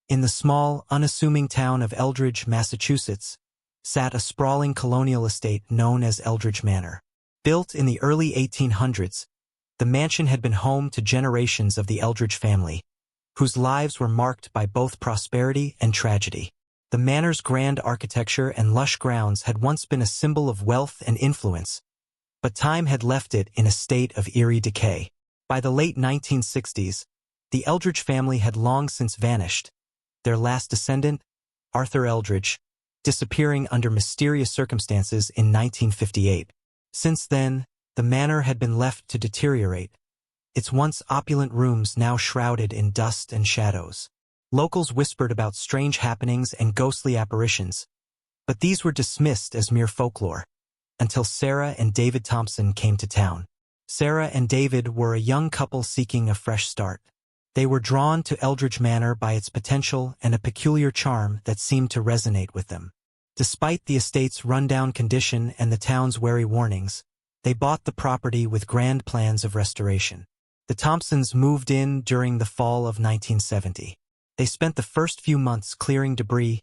In the small, unassuming town of Eldridge, Massachusetts, sat a sprawling colonial estate known as Eldridge Manor. Built in the early 1800s, the mansion had been home to generations of the Eldridge family, whose lives were marked by both prosperity and tragedy. The manor's grand architecture and lush grounds had once been a symbol of wealth and influence, but time had left it in a state of eerie decay. By the late 1960s, the Eldridge family had long since vanished, their last descendant, Arthur Eldridge, disappearing under mysterious circumstances in 1958. Since then, the manor had been left to deteriorate, its once opulent rooms now shrouded in dust and shadows. Locals whispered about strange happenings and ghostly apparitions, but these were dismissed as mere folklore, until Sarah and David Thompson came to town. Sarah and David were a young couple seeking a fresh start. They were drawn to Eldridge Manor by its potential and a peculiar charm that seemed to resonate with them. Despite the estate's rundown condition and the town's wary warnings, they bought the property with grand plans of restoration. The Thompsons moved in during the fall of 1970. They spent the first few months clearing debris,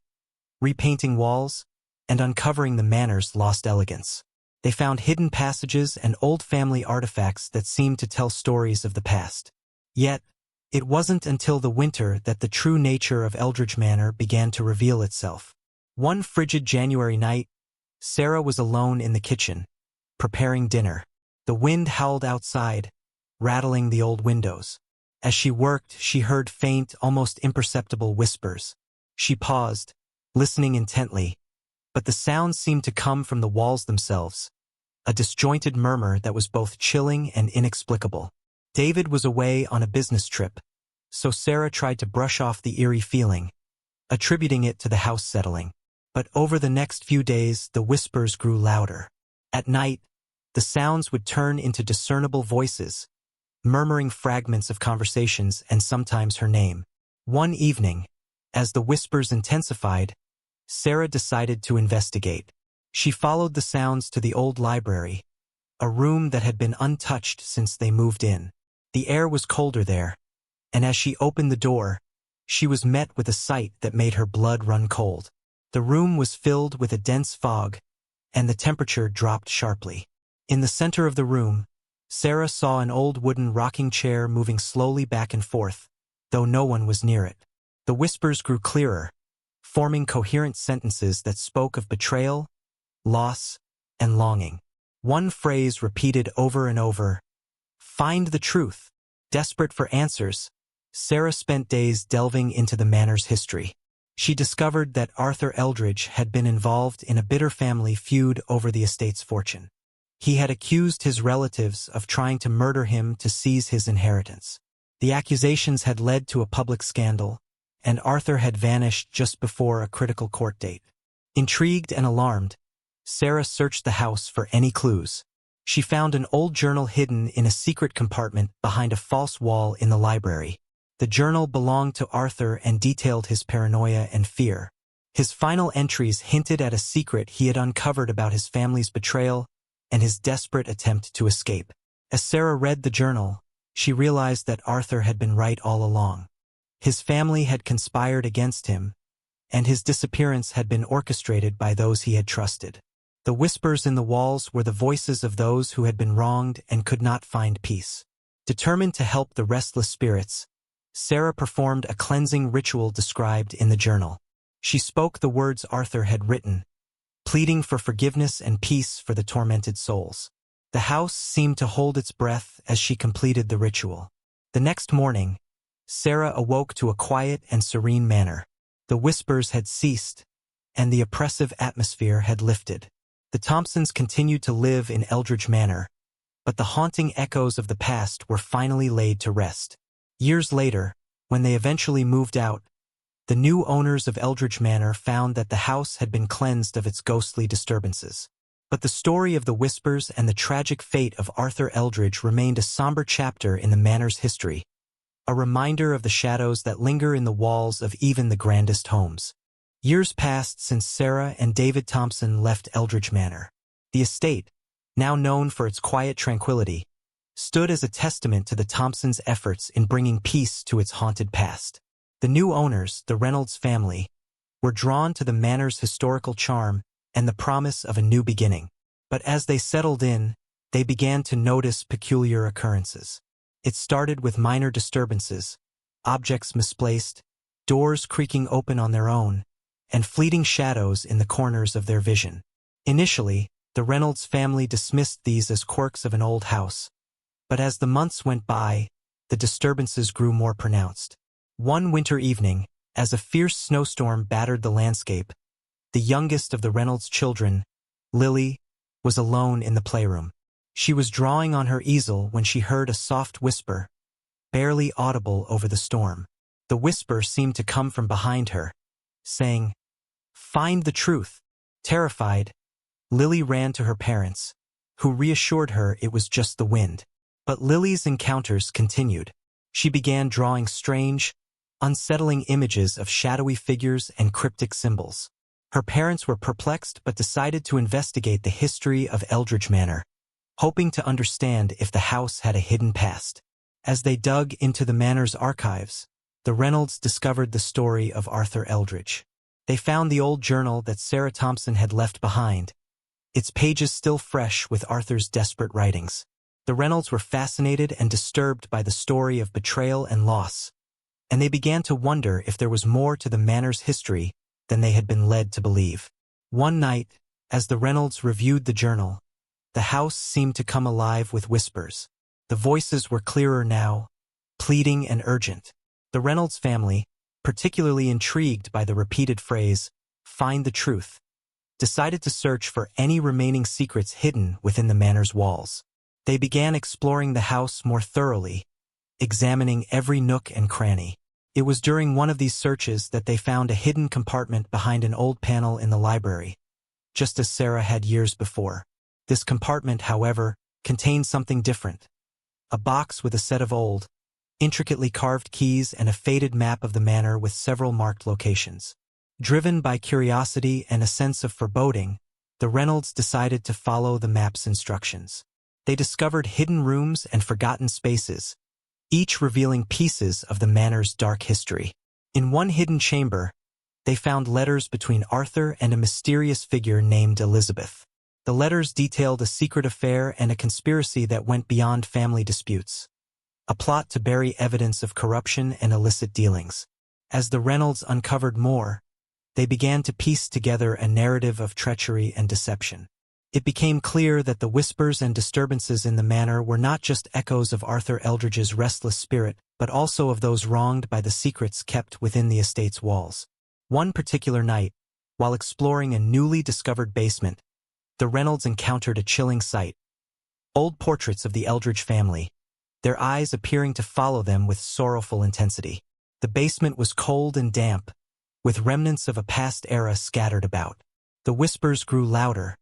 repainting walls, and uncovering the manor's lost elegance. They found hidden passages and old family artifacts that seemed to tell stories of the past. Yet, it wasn't until the winter that the true nature of Eldridge Manor began to reveal itself. One frigid January night, Sarah was alone in the kitchen, preparing dinner. The wind howled outside, rattling the old windows. As she worked, she heard faint, almost imperceptible whispers. She paused, listening intently, but the sounds seemed to come from the walls themselves, a disjointed murmur that was both chilling and inexplicable. David was away on a business trip, so Sarah tried to brush off the eerie feeling, attributing it to the house settling. But over the next few days, the whispers grew louder. At night, the sounds would turn into discernible voices, murmuring fragments of conversations and sometimes her name. One evening, as the whispers intensified, Sarah decided to investigate. She followed the sounds to the old library, a room that had been untouched since they moved in. The air was colder there, and as she opened the door, she was met with a sight that made her blood run cold. The room was filled with a dense fog, and the temperature dropped sharply. In the center of the room, Sarah saw an old wooden rocking chair moving slowly back and forth, though no one was near it. The whispers grew clearer, forming coherent sentences that spoke of betrayal, loss, and longing. One phrase repeated over and over: "Find the truth." Desperate for answers, Sarah spent days delving into the manor's history. She discovered that Arthur Eldridge had been involved in a bitter family feud over the estate's fortune. He had accused his relatives of trying to murder him to seize his inheritance. The accusations had led to a public scandal, and Arthur had vanished just before a critical court date. Intrigued and alarmed, Sarah searched the house for any clues. She found an old journal hidden in a secret compartment behind a false wall in the library. The journal belonged to Arthur and detailed his paranoia and fear. His final entries hinted at a secret he had uncovered about his family's betrayal and his desperate attempt to escape. As Sarah read the journal, she realized that Arthur had been right all along. His family had conspired against him, and his disappearance had been orchestrated by those he had trusted. The whispers in the walls were the voices of those who had been wronged and could not find peace. Determined to help the restless spirits, Sarah performed a cleansing ritual described in the journal. She spoke the words Arthur had written, pleading for forgiveness and peace for the tormented souls. The house seemed to hold its breath as she completed the ritual. The next morning, Sarah awoke to a quiet and serene manor. The whispers had ceased, and the oppressive atmosphere had lifted. The Thompsons continued to live in Eldridge Manor, but the haunting echoes of the past were finally laid to rest. Years later, when they eventually moved out, the new owners of Eldridge Manor found that the house had been cleansed of its ghostly disturbances. But the story of the whispers and the tragic fate of Arthur Eldridge remained a somber chapter in the manor's history, a reminder of the shadows that linger in the walls of even the grandest homes. Years passed since Sarah and David Thompson left Eldridge Manor. The estate, now known for its quiet tranquility, stood as a testament to the Thompsons' efforts in bringing peace to its haunted past. The new owners, the Reynolds family, were drawn to the manor's historical charm and the promise of a new beginning. But as they settled in, they began to notice peculiar occurrences. It started with minor disturbances, objects misplaced, doors creaking open on their own, and fleeting shadows in the corners of their vision. Initially, the Reynolds family dismissed these as quirks of an old house. But as the months went by, the disturbances grew more pronounced. One winter evening, as a fierce snowstorm battered the landscape, the youngest of the Reynolds children, Lily, was alone in the playroom. She was drawing on her easel when she heard a soft whisper, barely audible over the storm. The whisper seemed to come from behind her, saying, "Find the truth." Terrified, Lily ran to her parents, who reassured her it was just the wind. But Lily's encounters continued. She began drawing strange, unsettling images of shadowy figures and cryptic symbols. Her parents were perplexed but decided to investigate the history of Eldridge Manor, hoping to understand if the house had a hidden past. As they dug into the manor's archives, the Reynolds discovered the story of Arthur Eldridge. They found the old journal that Sarah Thompson had left behind, its pages still fresh with Arthur's desperate writings. The Reynolds were fascinated and disturbed by the story of betrayal and loss, and they began to wonder if there was more to the manor's history than they had been led to believe. One night, as the Reynolds reviewed the journal, the house seemed to come alive with whispers. The voices were clearer now, pleading and urgent. The Reynolds family, particularly intrigued by the repeated phrase, "Find the truth," decided to search for any remaining secrets hidden within the manor's walls. They began exploring the house more thoroughly, examining every nook and cranny. It was during one of these searches that they found a hidden compartment behind an old panel in the library, just as Sarah had years before. This compartment, however, contained something different. A box with a set of old, intricately carved keys and a faded map of the manor with several marked locations. Driven by curiosity and a sense of foreboding, the Reynolds decided to follow the map's instructions. They discovered hidden rooms and forgotten spaces, each revealing pieces of the manor's dark history. In one hidden chamber, they found letters between Arthur and a mysterious figure named Elizabeth. The letters detailed a secret affair and a conspiracy that went beyond family disputes, a plot to bury evidence of corruption and illicit dealings. As the Reynolds uncovered more, they began to piece together a narrative of treachery and deception. It became clear that the whispers and disturbances in the manor were not just echoes of Arthur Eldridge's restless spirit, but also of those wronged by the secrets kept within the estate's walls. One particular night, while exploring a newly discovered basement, the Reynolds encountered a chilling sight. Old portraits of the Eldridge family, their eyes appearing to follow them with sorrowful intensity. The basement was cold and damp, with remnants of a past era scattered about. The whispers grew louder,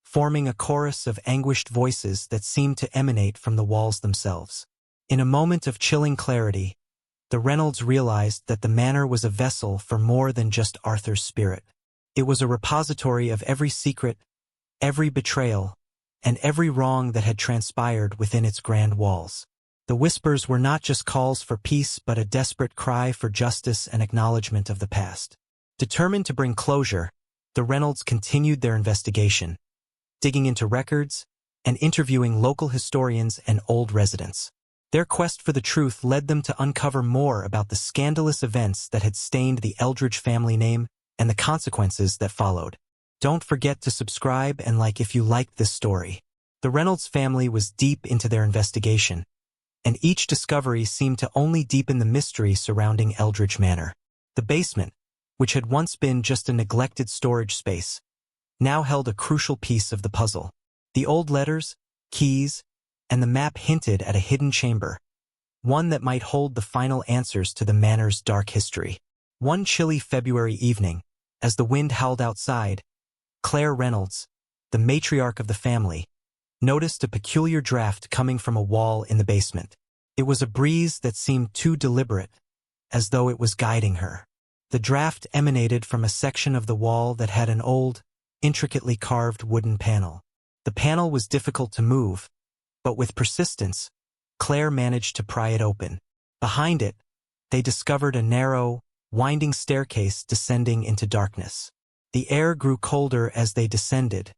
forming a chorus of anguished voices that seemed to emanate from the walls themselves. In a moment of chilling clarity, the Reynolds realized that the manor was a vessel for more than just Arthur's spirit. It was a repository of every secret, every betrayal, and every wrong that had transpired within its grand walls. The whispers were not just calls for peace but a desperate cry for justice and acknowledgement of the past. Determined to bring closure, the Reynolds continued their investigation, digging into records and interviewing local historians and old residents. Their quest for the truth led them to uncover more about the scandalous events that had stained the Eldridge family name and the consequences that followed. Don't forget to subscribe and like if you liked this story. The Reynolds family was deep into their investigation, and each discovery seemed to only deepen the mystery surrounding Eldridge Manor. The basement, which had once been just a neglected storage space, now held a crucial piece of the puzzle. The old letters, keys, and the map hinted at a hidden chamber, one that might hold the final answers to the manor's dark history. One chilly February evening, as the wind howled outside, Claire Reynolds, the matriarch of the family, noticed a peculiar draft coming from a wall in the basement. It was a breeze that seemed too deliberate, as though it was guiding her. The draft emanated from a section of the wall that had an old, intricately carved wooden panel. The panel was difficult to move, but with persistence, Claire managed to pry it open. Behind it, they discovered a narrow, winding staircase descending into darkness. The air grew colder as they descended,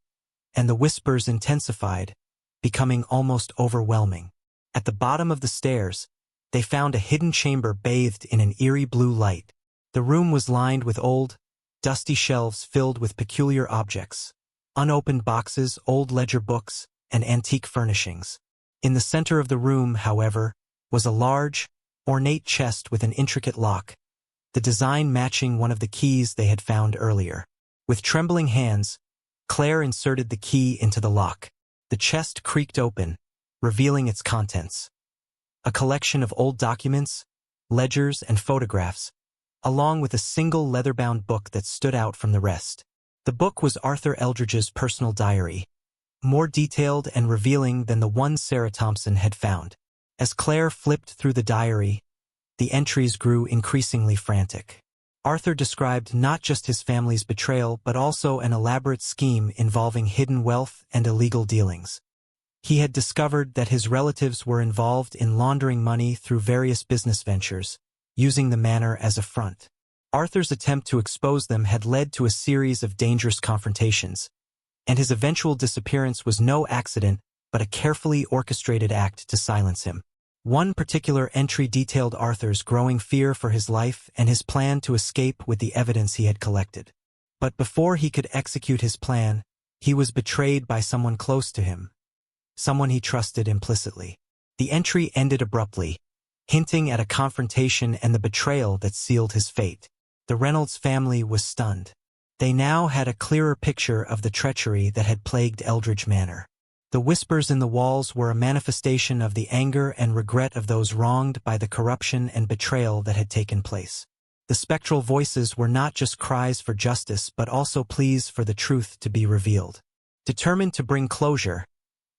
and the whispers intensified, becoming almost overwhelming. At the bottom of the stairs, they found a hidden chamber bathed in an eerie blue light. The room was lined with old, dusty shelves filled with peculiar objects, unopened boxes, old ledger books, and antique furnishings. In the center of the room, however, was a large, ornate chest with an intricate lock, the design matching one of the keys they had found earlier. With trembling hands, Claire inserted the key into the lock. The chest creaked open, revealing its contents. A collection of old documents, ledgers, and photographs, along with a single leather-bound book that stood out from the rest. The book was Arthur Eldridge's personal diary, more detailed and revealing than the one Sarah Thompson had found. As Claire flipped through the diary, the entries grew increasingly frantic. Arthur described not just his family's betrayal but also an elaborate scheme involving hidden wealth and illegal dealings. He had discovered that his relatives were involved in laundering money through various business ventures, using the manor as a front. Arthur's attempt to expose them had led to a series of dangerous confrontations, and his eventual disappearance was no accident but a carefully orchestrated act to silence him. One particular entry detailed Arthur's growing fear for his life and his plan to escape with the evidence he had collected. But before he could execute his plan, he was betrayed by someone close to him, someone he trusted implicitly. The entry ended abruptly, hinting at a confrontation and the betrayal that sealed his fate. The Reynolds family was stunned. They now had a clearer picture of the treachery that had plagued Eldridge Manor. The whispers in the walls were a manifestation of the anger and regret of those wronged by the corruption and betrayal that had taken place. The spectral voices were not just cries for justice but also pleas for the truth to be revealed. Determined to bring closure,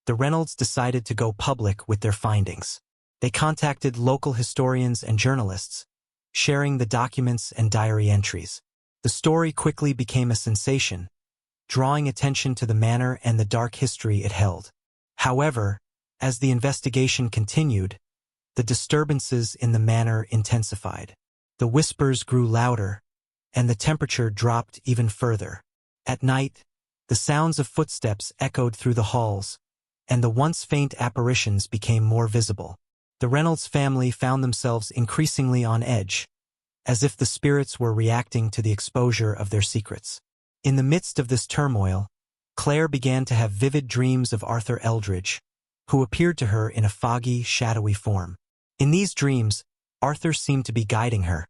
the Reynolds decided to go public with their findings. They contacted local historians and journalists, sharing the documents and diary entries. The story quickly became a sensation, drawing attention to the manor and the dark history it held. However, as the investigation continued, the disturbances in the manor intensified. The whispers grew louder, and the temperature dropped even further. At night, the sounds of footsteps echoed through the halls, and the once faint apparitions became more visible. The Reynolds family found themselves increasingly on edge, as if the spirits were reacting to the exposure of their secrets. In the midst of this turmoil, Claire began to have vivid dreams of Arthur Eldridge, who appeared to her in a foggy, shadowy form. In these dreams, Arthur seemed to be guiding her,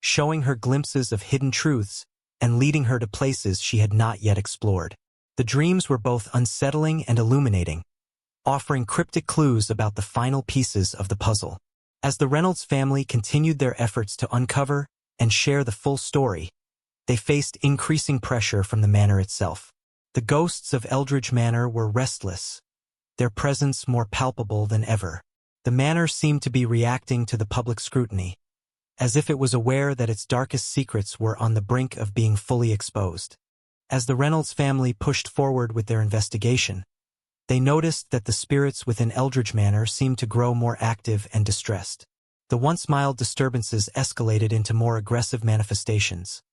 showing her glimpses of hidden truths and leading her to places she had not yet explored. The dreams were both unsettling and illuminating, offering cryptic clues about the final pieces of the puzzle. As the Reynolds family continued their efforts to uncover and share the full story, they faced increasing pressure from the manor itself. The ghosts of Eldridge Manor were restless, their presence more palpable than ever. The manor seemed to be reacting to the public scrutiny, as if it was aware that its darkest secrets were on the brink of being fully exposed. As the Reynolds family pushed forward with their investigation, they noticed that the spirits within Eldridge Manor seemed to grow more active and distressed. The once mild disturbances escalated into more aggressive manifestations.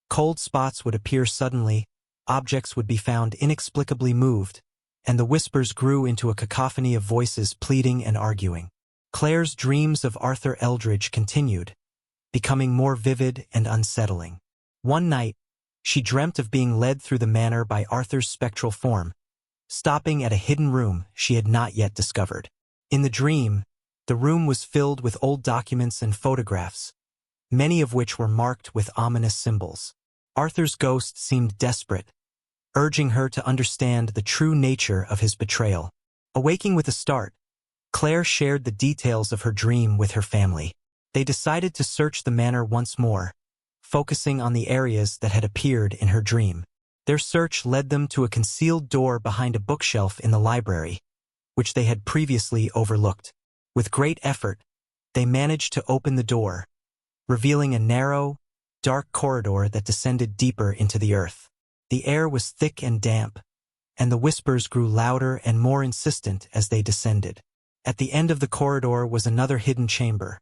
Cold spots would appear suddenly, objects would be found inexplicably moved, and the whispers grew into a cacophony of voices pleading and arguing. Claire's dreams of Arthur Eldridge continued, becoming more vivid and unsettling. One night, she dreamt of being led through the manor by Arthur's spectral form, stopping at a hidden room she had not yet discovered. In the dream, the room was filled with old documents and photographs, many of which were marked with ominous symbols. Arthur's ghost seemed desperate, urging her to understand the true nature of his betrayal. Awaking with a start, Claire shared the details of her dream with her family. They decided to search the manor once more, focusing on the areas that had appeared in her dream. Their search led them to a concealed door behind a bookshelf in the library, which they had previously overlooked. With great effort, they managed to open the door, revealing a narrow, dark corridor that descended deeper into the earth. The air was thick and damp, and the whispers grew louder and more insistent as they descended. At the end of the corridor was another hidden chamber,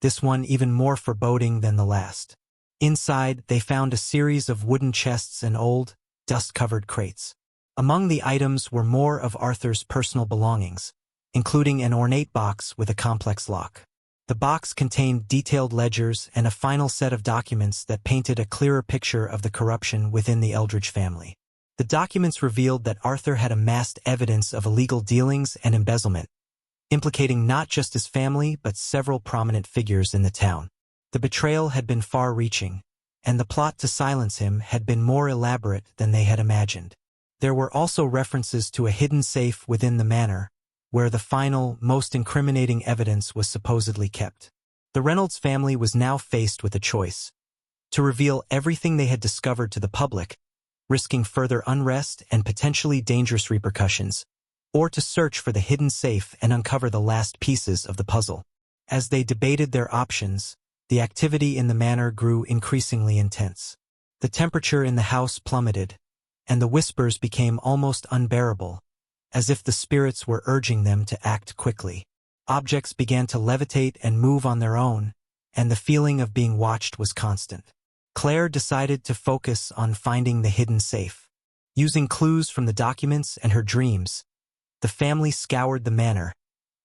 this one even more foreboding than the last. Inside, they found a series of wooden chests and old, dust-covered crates. Among the items were more of Arthur's personal belongings, including an ornate box with a complex lock. The box contained detailed ledgers and a final set of documents that painted a clearer picture of the corruption within the Eldridge family. The documents revealed that Arthur had amassed evidence of illegal dealings and embezzlement, implicating not just his family but several prominent figures in the town. The betrayal had been far-reaching, and the plot to silence him had been more elaborate than they had imagined. There were also references to a hidden safe within the manor, where the final, most incriminating evidence was supposedly kept. The Reynolds family was now faced with a choice: to reveal everything they had discovered to the public, risking further unrest and potentially dangerous repercussions, or to search for the hidden safe and uncover the last pieces of the puzzle. As they debated their options, the activity in the manor grew increasingly intense. The temperature in the house plummeted, and the whispers became almost unbearable, as if the spirits were urging them to act quickly. Objects began to levitate and move on their own, and the feeling of being watched was constant. Claire decided to focus on finding the hidden safe. Using clues from the documents and her dreams, the family scoured the manor,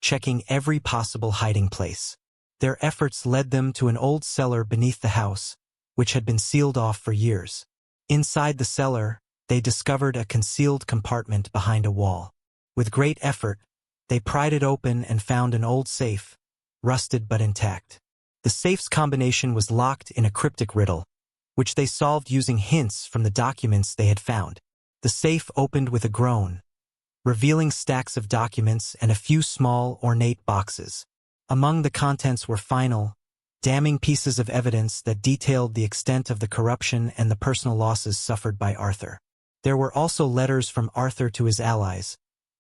checking every possible hiding place. Their efforts led them to an old cellar beneath the house, which had been sealed off for years. Inside the cellar, they discovered a concealed compartment behind a wall. With great effort, they pried it open and found an old safe, rusted but intact. The safe's combination was locked in a cryptic riddle, which they solved using hints from the documents they had found. The safe opened with a groan, revealing stacks of documents and a few small, ornate boxes. Among the contents were final, damning pieces of evidence that detailed the extent of the corruption and the personal losses suffered by Arthur. There were also letters from Arthur to his allies,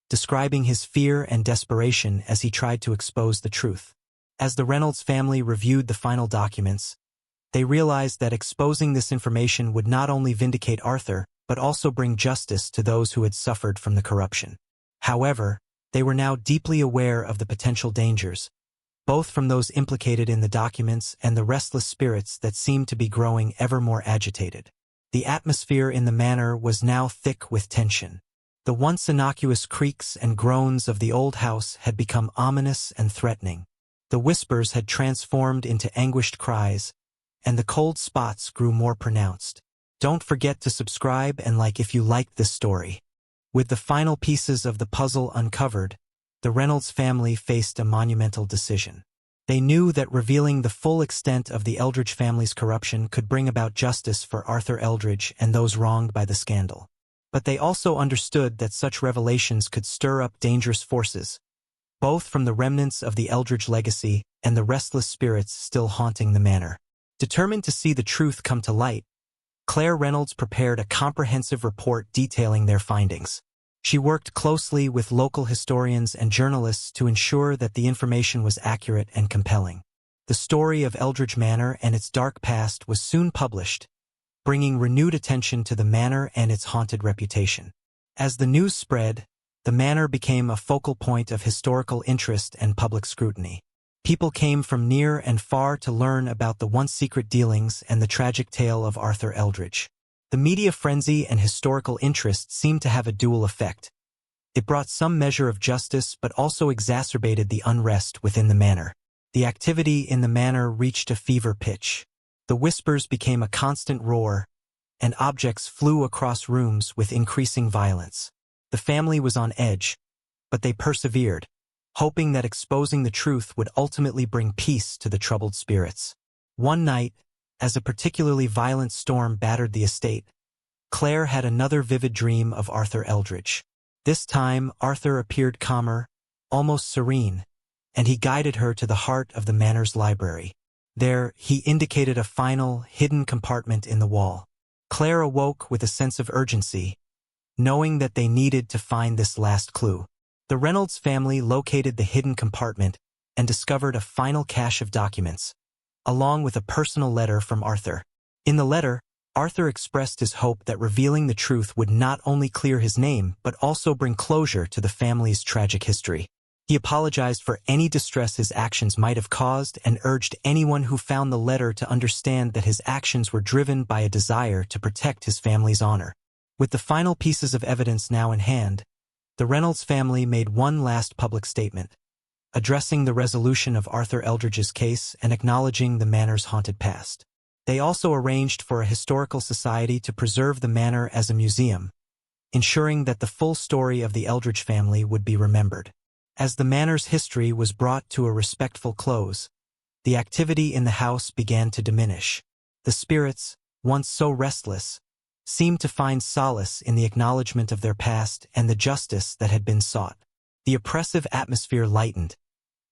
describing his fear and desperation as he tried to expose the truth. As the Reynolds family reviewed the final documents, they realized that exposing this information would not only vindicate Arthur, but also bring justice to those who had suffered from the corruption. However, they were now deeply aware of the potential dangers, both from those implicated in the documents and the restless spirits that seemed to be growing ever more agitated. The atmosphere in the manor was now thick with tension. The once innocuous creaks and groans of the old house had become ominous and threatening. The whispers had transformed into anguished cries, and the cold spots grew more pronounced. Don't forget to subscribe and like if you liked this story. With the final pieces of the puzzle uncovered, the Reynolds family faced a monumental decision. They knew that revealing the full extent of the Eldridge family's corruption could bring about justice for Arthur Eldridge and those wronged by the scandal. But they also understood that such revelations could stir up dangerous forces, both from the remnants of the Eldridge legacy and the restless spirits still haunting the manor. Determined to see the truth come to light, Claire Reynolds prepared a comprehensive report detailing their findings. She worked closely with local historians and journalists to ensure that the information was accurate and compelling. The story of Eldridge Manor and its dark past was soon published, bringing renewed attention to the manor and its haunted reputation. As the news spread, the manor became a focal point of historical interest and public scrutiny. People came from near and far to learn about the once secret dealings and the tragic tale of Arthur Eldridge. The media frenzy and historical interest seemed to have a dual effect. It brought some measure of justice but also exacerbated the unrest within the manor. The activity in the manor reached a fever pitch. The whispers became a constant roar, and objects flew across rooms with increasing violence. The family was on edge, but they persevered, hoping that exposing the truth would ultimately bring peace to the troubled spirits. One night, as a particularly violent storm battered the estate, Claire had another vivid dream of Arthur Eldridge. This time, Arthur appeared calmer, almost serene, and he guided her to the heart of the manor's library. There, he indicated a final, hidden compartment in the wall. Claire awoke with a sense of urgency, knowing that they needed to find this last clue. The Reynolds family located the hidden compartment and discovered a final cache of documents, along with a personal letter from Arthur. In the letter, Arthur expressed his hope that revealing the truth would not only clear his name but also bring closure to the family's tragic history. He apologized for any distress his actions might have caused and urged anyone who found the letter to understand that his actions were driven by a desire to protect his family's honor. With the final pieces of evidence now in hand, the Reynolds family made one last public statement, addressing the resolution of Arthur Eldridge's case and acknowledging the manor's haunted past. They also arranged for a historical society to preserve the manor as a museum, ensuring that the full story of the Eldridge family would be remembered. As the manor's history was brought to a respectful close, the activity in the house began to diminish. The spirits, once so restless, seemed to find solace in the acknowledgement of their past and the justice that had been sought. The oppressive atmosphere lightened,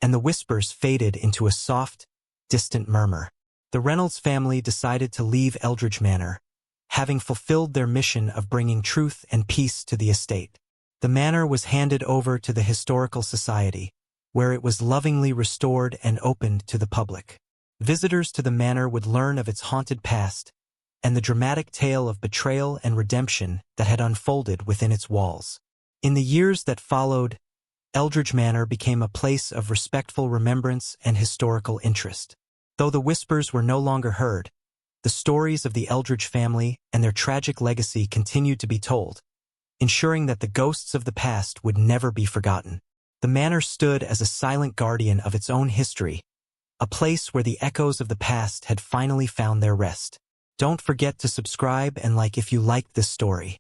and the whispers faded into a soft, distant murmur. The Reynolds family decided to leave Eldridge Manor, having fulfilled their mission of bringing truth and peace to the estate. The manor was handed over to the Historical Society, where it was lovingly restored and opened to the public. Visitors to the manor would learn of its haunted past and the dramatic tale of betrayal and redemption that had unfolded within its walls. In the years that followed, Eldridge Manor became a place of respectful remembrance and historical interest. Though the whispers were no longer heard, the stories of the Eldridge family and their tragic legacy continued to be told, ensuring that the ghosts of the past would never be forgotten. The manor stood as a silent guardian of its own history, a place where the echoes of the past had finally found their rest. Don't forget to subscribe and like if you liked this story.